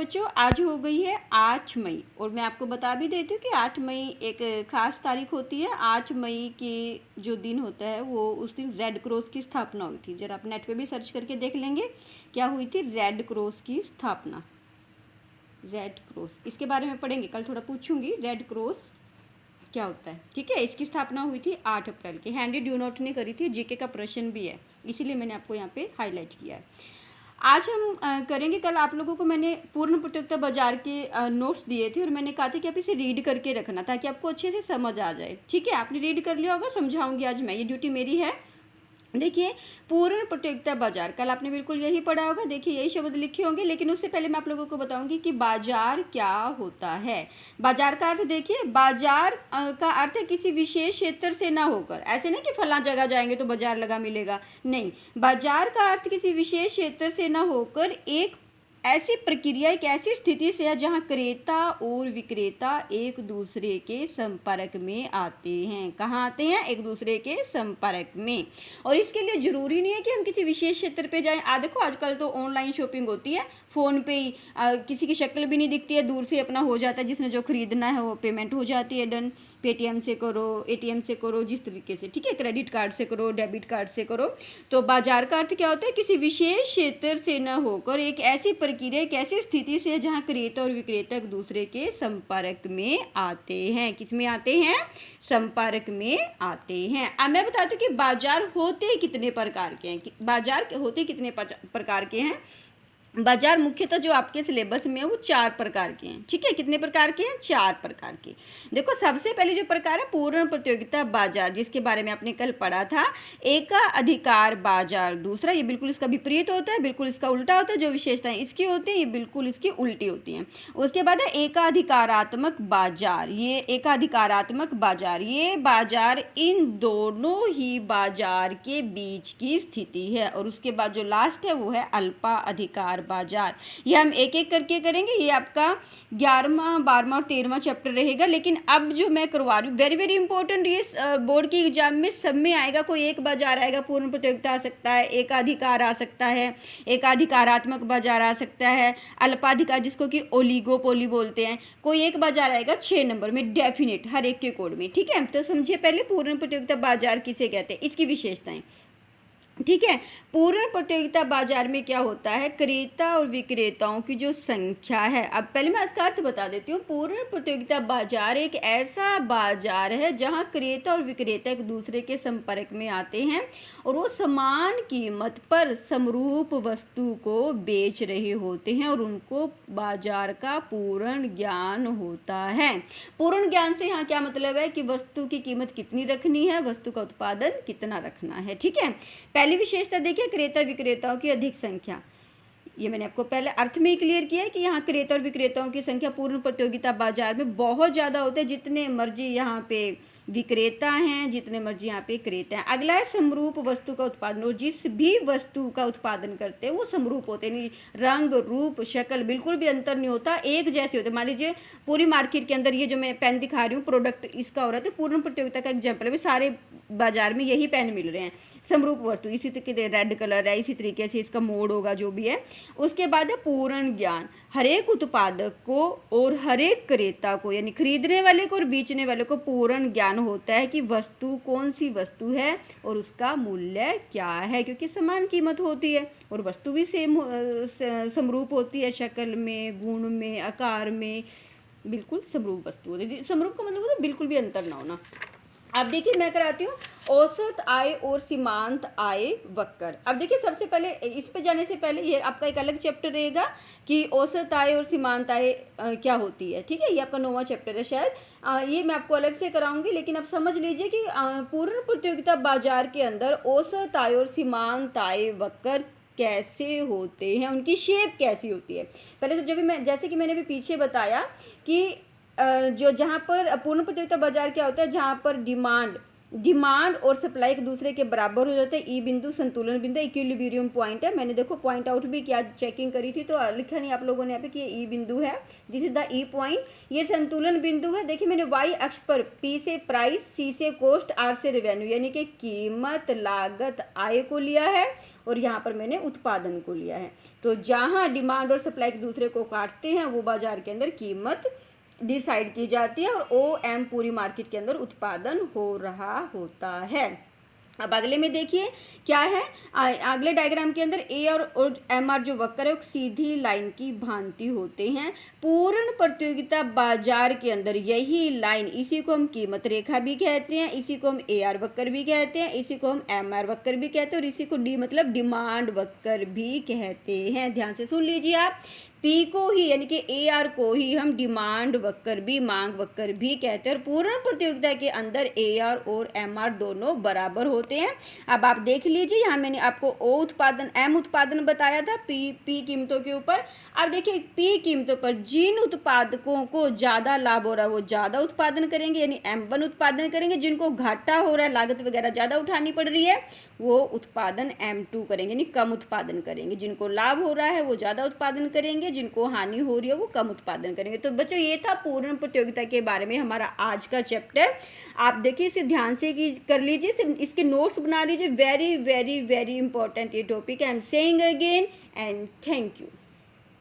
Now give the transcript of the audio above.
बच्चों, आज हो गई है 8 मई और मैं आपको बता भी देती हूँ कि 8 मई एक ख़ास तारीख होती है। 8 मई के जो दिन होता है वो उस दिन रेड क्रॉस की स्थापना हुई थी। जरा आप नेट पे भी सर्च करके देख लेंगे क्या हुई थी, रेड क्रॉस की स्थापना। रेड क्रॉस इसके बारे में पढ़ेंगे, कल थोड़ा पूछूंगी रेड क्रॉस क्या होता है। ठीक है, इसकी स्थापना हुई थी 8 अप्रैल की। हेनरी ड्यूनॉट ने करी थी। जीके का प्रश्न भी है, इसीलिए मैंने आपको यहाँ पे हाईलाइट किया है। आज हम करेंगे, कल आप लोगों को मैंने पूर्ण प्रतियोगिता बाजार के नोट्स दिए थे और मैंने कहा था कि आप इसे रीड करके रखना ताकि आपको अच्छे से समझ आ जाए। ठीक है, आपने रीड कर लिया होगा, समझाऊंगी आज मैं, ये ड्यूटी मेरी है। देखिए, पूर्ण प्रतियोगिता बाजार, कल आपने बिल्कुल यही पढ़ा होगा। देखिए, यही शब्द लिखे होंगे, लेकिन उससे पहले मैं आप लोगों को बताऊंगी कि बाजार क्या होता है। बाजार का अर्थ देखिए, बाजार का अर्थ है किसी विशेष क्षेत्र से ना होकर, ऐसे नहीं कि फलां जगह जाएंगे तो बाजार लगा मिलेगा, नहीं। बाजार का अर्थ किसी विशेष क्षेत्र से ना होकर एक ऐसी प्रक्रिया, एक ऐसी स्थिति से है जहां क्रेता और विक्रेता एक दूसरे के संपर्क में आते हैं। कहाँ आते हैं? एक दूसरे के संपर्क में। और इसके लिए जरूरी नहीं है कि हम किसी विशेष क्षेत्र पे जाएं। देखो, आजकल तो ऑनलाइन शॉपिंग होती है, फ़ोन पे ही किसी की शक्ल भी नहीं दिखती है, दूर से अपना हो जाता है, जिसने जो खरीदना है वो पेमेंट हो जाती है, डन। पेटीएम से करो, एटीएम से करो, जिस तरीके से, ठीक है, क्रेडिट कार्ड से करो, डेबिट कार्ड से करो। तो बाजार का अर्थ क्या होता है? किसी विशेष क्षेत्र से न होकर एक ऐसी प्रक्रिया, एक ऐसी स्थिति से जहां क्रेता और विक्रेता एक दूसरे के संपर्क में आते हैं। किस में आते हैं? संपर्क में आते हैं। अब मैं बताती हूँ कि बाजार होते कितने प्रकार के हैं। बाजार होते कितने प्रकार के हैं? बाजार मुख्यतः जो आपके सिलेबस में है वो 4 प्रकार के हैं। ठीक है, कितने प्रकार के हैं? 4 प्रकार के। देखो, सबसे पहले जो प्रकार है पूर्ण प्रतियोगिता बाजार, जिसके बारे में आपने कल पढ़ा था। एकाधिकार बाजार दूसरा, ये बिल्कुल इसका विपरीत होता है, बिल्कुल इसका उल्टा होता है। जो विशेषताएं इसकी होती हैं ये बिल्कुल इसकी उल्टी होती हैं। उसके बाद है एकाधिकारात्मक बाजार। ये एकाधिकारात्मक बाजार, ये बाजार इन दोनों ही बाजार के बीच की स्थिति है। और उसके बाद जो लास्ट है वो है अल्पाधिकार बाजार। ये हम एक एक करके करेंगे। ये आपका 11वां, 12वां और 13वां चैप्टर रहेगा। लेकिन अब जो मैं करवा रही हूँ, वेरी वेरी इंपॉर्टेंट, ये बोर्ड की एग्जाम में सब में आएगा। कोई एक बाजार आएगा, पूर्ण प्रतियोगिता आ सकता है, एकाधिकार आ सकता है, एकाधिकारात्मक बाजार आ सकता है, अल्पाधिकार जिसको कि ओलिगोपोली बोलते हैं, कोई एक बाजार आएगा 6 नंबर में डेफिनेट, हर एक के कोड में। ठीक है, तो समझिए पहले पूर्ण प्रतियोगिता बाजार किसे कहते हैं, इसकी विशेषताएं। ठीक है, पूर्ण प्रतियोगिता बाजार में क्या होता है? क्रेता और विक्रेताओं की जो संख्या है। अब पहले मैं इसका अर्थ बता देती हूँ। पूर्ण प्रतियोगिता बाजार एक ऐसा बाजार है जहाँ क्रेता और विक्रेता एक दूसरे के संपर्क में आते हैं और वो समान कीमत पर समरूप वस्तु को बेच रहे होते हैं और उनको बाजार का पूर्ण ज्ञान होता है। पूर्ण ज्ञान से यहाँ क्या मतलब है कि वस्तु की कीमत कितनी रखनी है, वस्तु का उत्पादन कितना रखना है। ठीक है, पहली विशेषता देखिए, क्रेता विक्रेताओं की अधिक संख्या। ये मैंने आपको पहले अर्थ में ही क्लियर किया है कि यहाँ क्रेता और विक्रेताओं की संख्या पूर्ण प्रतियोगिता बाजार में बहुत ज़्यादा होते हैं। जितने मर्जी यहाँ पे विक्रेता हैं, जितने मर्जी यहाँ पे क्रेता हैं। अगला है समरूप वस्तु का उत्पादन। और जिस भी वस्तु का उत्पादन करते हैं वो समरूप होते हैं, नहीं रंग, रूप, शक्ल बिल्कुल भी अंतर नहीं होता, एक जैसे होते हैं। मान लीजिए पूरी मार्केट के अंदर ये जो मैं पेन दिखा रही हूँ, प्रोडक्ट इसका हो रहा है, तो पूर्ण प्रतियोगिता का एग्जाम्पल है। सारे बाजार में यही पेन मिल रहे हैं, समरूप वस्तु, इसी तरीके रेड कलर है, इसी तरीके से इसका मोड होगा जो भी है। उसके बाद है पूर्ण ज्ञान। हर एक उत्पादक को और हर एक क्रेता को, यानी खरीदने वाले को और बेचने वाले को पूर्ण ज्ञान होता है कि वस्तु कौन सी वस्तु है और उसका मूल्य क्या है, क्योंकि समान कीमत होती है और वस्तु भी सेम समरूप होती है, शक्ल में, गुण में, आकार में, बिल्कुल समरूप वस्तु होती है। समरूप का मतलब होता है बिल्कुल भी अंतर ना होना। अब देखिए मैं कराती हूँ औसत आय और सीमांत आय वक्र। अब देखिए, सबसे पहले इस पे जाने से पहले ये आपका एक अलग चैप्टर रहेगा कि औसत आय और सीमांत आय क्या होती है। ठीक है, ये आपका 9वां चैप्टर है शायद, ये मैं आपको अलग से कराऊंगी। लेकिन अब समझ लीजिए कि पूर्ण प्रतियोगिता बाजार के अंदर औसत आय और सीमांत आय वक्र कैसे होते हैं, उनकी शेप कैसी होती है। पहले तो जब भी मैं, जैसे कि मैंने भी पीछे बताया कि जो जहाँ पर पूर्ण प्रतियोगिता बाजार क्या होता है, जहाँ पर डिमांड डिमांड और सप्लाई एक दूसरे के बराबर हो जाते हैं। ई बिंदु संतुलन बिंदु, इक्विलिब्रियम पॉइंट है। मैंने देखो पॉइंट आउट भी किया, चेकिंग करी थी तो लिखा नहीं आप लोगों ने यहाँ पे कि ये ई बिंदु है, this is the E point. ये संतुलन बिंदु है। देखिए मैंने वाई अक्ष पर पी से प्राइस, सी से कॉस्ट, आर से रेवेन्यू यानी कि कीमत, लागत, आय को लिया है और यहाँ पर मैंने उत्पादन को लिया है। तो जहाँ डिमांड और सप्लाई एक दूसरे को काटते हैं वो बाजार के अंदर कीमत डिसाइड की जाती है और ओ एम पूरी मार्केट के अंदर उत्पादन हो रहा होता है। अब अगले में देखिए क्या है, अगले डायग्राम के अंदर ए और एम आर जो वक्र है वो सीधी लाइन की भांति होते हैं। पूर्ण प्रतियोगिता बाजार के अंदर यही लाइन, इसी को हम कीमत रेखा भी कहते हैं, इसी को हम ए आर वक्र भी कहते हैं, इसी को हम एम आर वक्र भी कहते हैं और इसी को डी मतलब डिमांड वक्र भी कहते हैं। ध्यान से सुन लीजिए आप, पी को ही यानी कि ए आर को ही हम डिमांड वक्र भी, मांग वक्र भी कहते हैं और पूर्ण प्रतियोगिता के अंदर ए आर और एम आर दोनों बराबर होते हैं। अब आप देख लीजिए यहाँ मैंने आपको ओ उत्पादन, एम उत्पादन बताया था पी कीमतों के ऊपर। अब देखिए पी कीमतों पर जिन उत्पादकों को ज़्यादा लाभ हो रहा है वो ज़्यादा उत्पादन करेंगे यानी M1 उत्पादन करेंगे। जिनको घाटा हो रहा है, लागत वगैरह ज़्यादा उठानी पड़ रही है, वो उत्पादन M2 करेंगे यानी कम उत्पादन करेंगे। जिनको लाभ हो रहा है वो ज़्यादा उत्पादन करेंगे, जिनको हानि हो रही है वो कम उत्पादन करेंगे। तो बच्चों ये था पूर्ण प्रतियोगिता के बारे में हमारा आज का चैप्टर। आप देखिए इसे ध्यान से कर लीजिए, इसके नोट्स बना लीजिए। वेरी वेरी वेरी इंपॉर्टेंट ये टॉपिक है। I am saying again and thank you.